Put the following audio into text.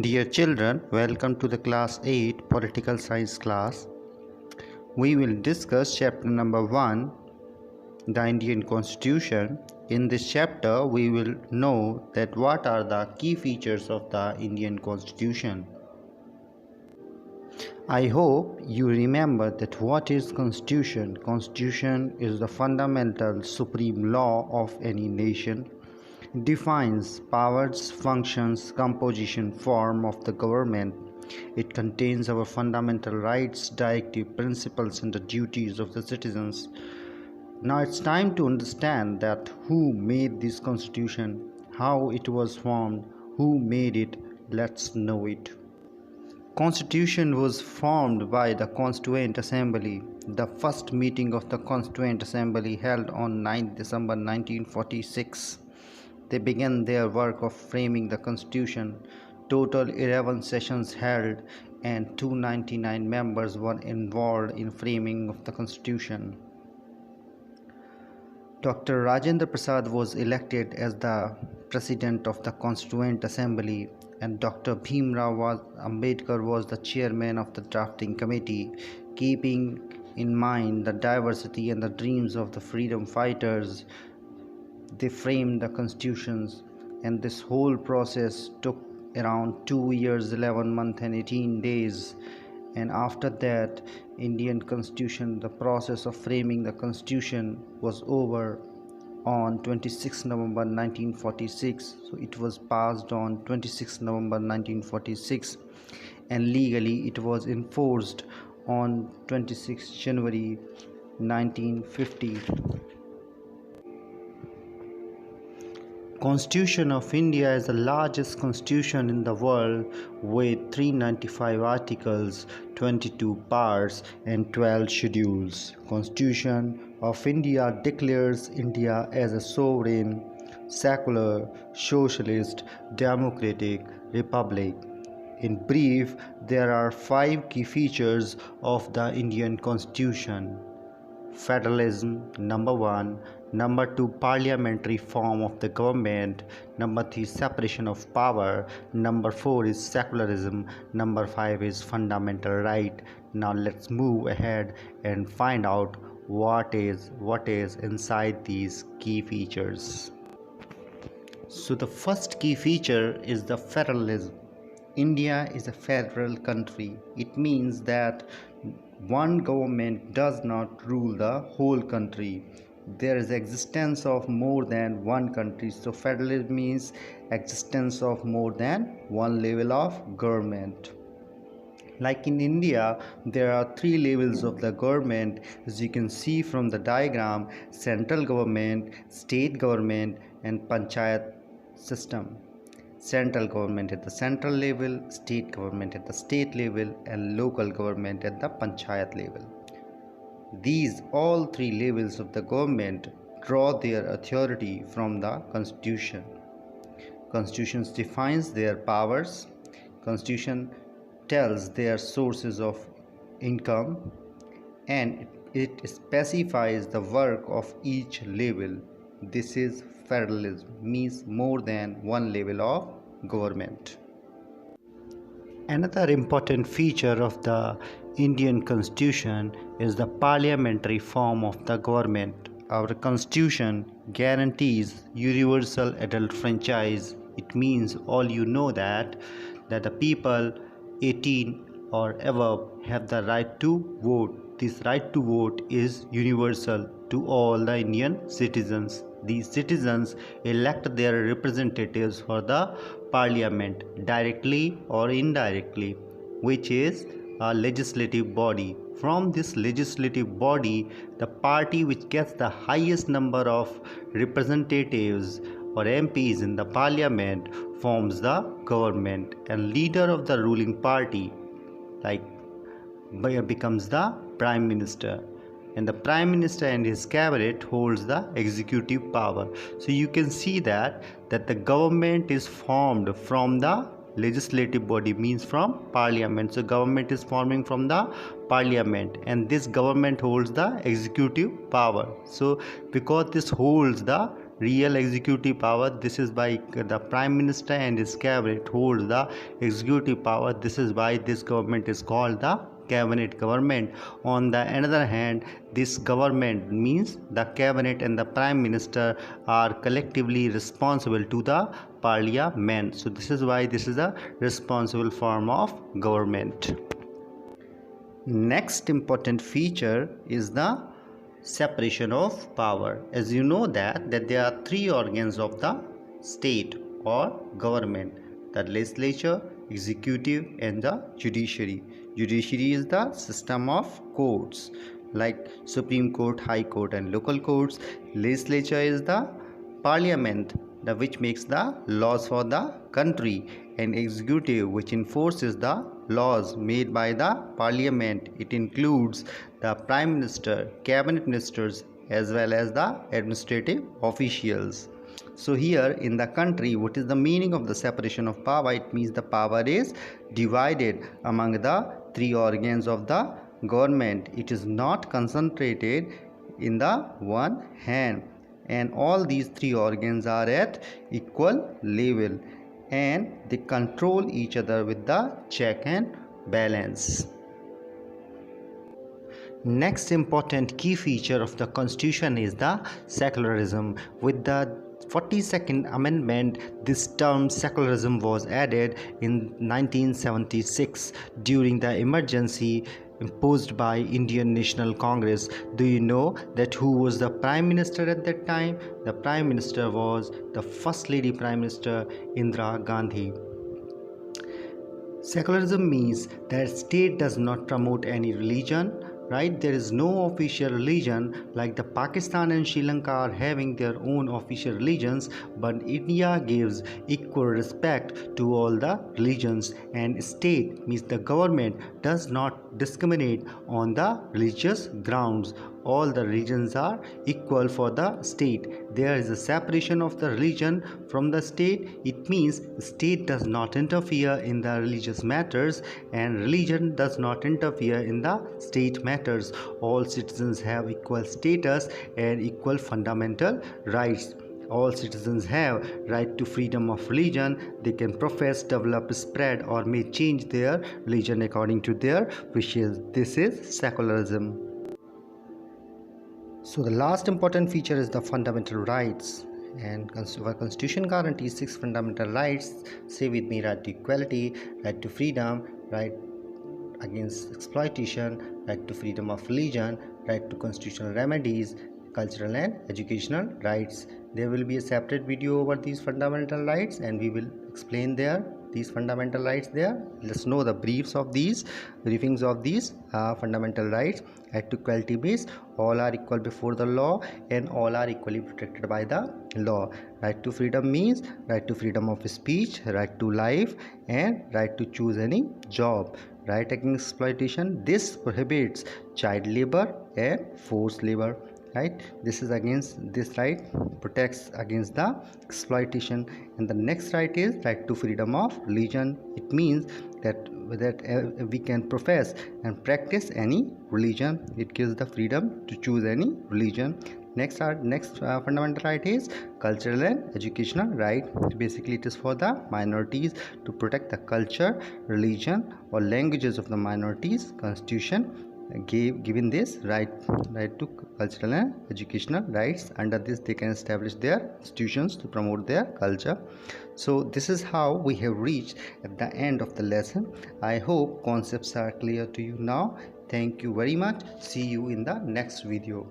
Dear children, welcome to the class 8 political science class. We will discuss chapter number 1, the Indian Constitution. In this chapter, we will know that what are the key features of the Indian Constitution. I hope you remember that what is Constitution. Constitution is the fundamental supreme law of any nation. It defines powers, functions, composition, form of the government. It contains our fundamental rights, directive principles, and the duties of the citizens. Now it's time to understand that who made this constitution, how it was formed, who made it. Let's know it. Constitution was formed by the Constituent Assembly. The first meeting of the Constituent Assembly held on 9 December 1946. They began their work of framing the Constitution. Total 11 sessions held and 299 members were involved in framing of the Constitution. Dr. Rajendra Prasad was elected as the President of the Constituent Assembly and Dr. Bhimrao Ambedkar was the chairman of the drafting committee. Keeping in mind the diversity and the dreams of the freedom fighters, they framed the constitutions, and this whole process took around 2 years, 11 months and 18 days. And after that, Indian Constitution, the process of framing the Constitution was over on 26 November 1946. So it was passed on 26 November 1946 and legally it was enforced on 26 January 1950. Constitution of India is the largest constitution in the world with 395 articles, 22 parts and 12 schedules. Constitution of India declares India as a sovereign, secular, socialist, democratic republic. In brief, there are 5 key features of the Indian Constitution. Federalism, number 1. Number 2, parliamentary form of the government. Number 3, separation of power. Number 4 is secularism. Number 5 is fundamental right. Now let's move ahead and find out what is inside these key features. So the first key feature is the federalism. India is a federal country. It means that one government does not rule the whole country. There is existence of more than one country. So federalism means existence of more than one level of government. Like in India, there are 3 levels of the government, as you can see from the diagram: central government, state government and panchayat system. Central government at the central level, state government at the state level and local government at the panchayat level. These all 3 levels of the government draw their authority from the Constitution. Constitution defines their powers. Constitution tells their sources of income and it specifies the work of each level. This is federalism, means more than one level of government. Another important feature of the Indian Constitution is the parliamentary form of the government. Our Constitution guarantees universal adult franchise. It means all you know that the people 18 or above have the right to vote. This right to vote is universal to all the Indian citizens. These citizens elect their representatives for the parliament directly or indirectly, which is a legislative body. From this legislative body, the party which gets the highest number of representatives or MPs in the parliament forms the government, and leader of the ruling party becomes the prime minister, and the prime minister and his cabinet holds the executive power. So you can see that the government is formed from the legislative body, means from parliament. So government is forming from the parliament and this government holds the executive power. So because this holds the real executive power. This is why the Prime Minister and his cabinet hold the executive power. This is why this government is called the cabinet government. On the another hand, this government means the cabinet and the Prime Minister are collectively responsible to the parliament. So this is why this is a responsible form of government. Next important feature is the separation of power. As you know that there are three organs of the state or government: the legislature, executive, and the judiciary. Judiciary is the system of courts like Supreme Court, High Court, and local courts. Legislature is the parliament, which makes the laws for the country, and executive, which enforces the laws made by the parliament. It includes the prime minister, cabinet ministers, as well as the administrative officials. So here in the country, what is the meaning of the separation of power? It means the power is divided among the three organs of the government. It is not concentrated in the one hand, and all these three organs are at equal level, and they control each other with the check and balance. Next important key feature of the constitution is the secularism. With the 42nd amendment, this term secularism was added in 1976 during the emergency imposed by Indian National Congress. Do you know that who was the prime minister at that time? The prime minister was the first lady prime minister Indira Gandhi. Secularism means that state does not promote any religion, right? There is no official religion, like the Pakistan and Sri Lanka are having their own official religions, but India gives equal respect to all the religions, and state means the government does not discriminate on the religious grounds. All the religions are equal for the state. There is a separation of the religion from the state. It means the state does not interfere in the religious matters, and religion does not interfere in the state matters. All citizens have equal status and equal fundamental rights. All citizens have right to freedom of religion. They can profess, develop, spread, or may change their religion according to their wishes. This is secularism. So the last important feature is the fundamental rights, and our constitution guarantees 6 fundamental rights. Say with me: right to equality, right to freedom, right against exploitation, right to freedom of religion, right to constitutional remedies, cultural and educational rights. There will be a separate video over these fundamental rights, and we will explain these fundamental rights there. Let's know the briefings of these fundamental rights. Right to equality means all are equal before the law and all are equally protected by the law. Right to freedom means right to freedom of speech, right to life, and right to choose any job. Right against exploitation, this prohibits child labor and forced labor. Right, this right protects against the exploitation. And the next right is right to freedom of religion. It means that we can profess and practice any religion. It gives the freedom to choose any religion. Next fundamental right is cultural and educational right. Basically, it is for the minorities, to protect the culture, religion, or languages of the minorities. Constitution given this right to cultural and educational rights. Under this, they can establish their institutions to promote their culture. So this is how we have reached at the end of the lesson. I hope concepts are clear to you now. Thank you very much. See you in the next video.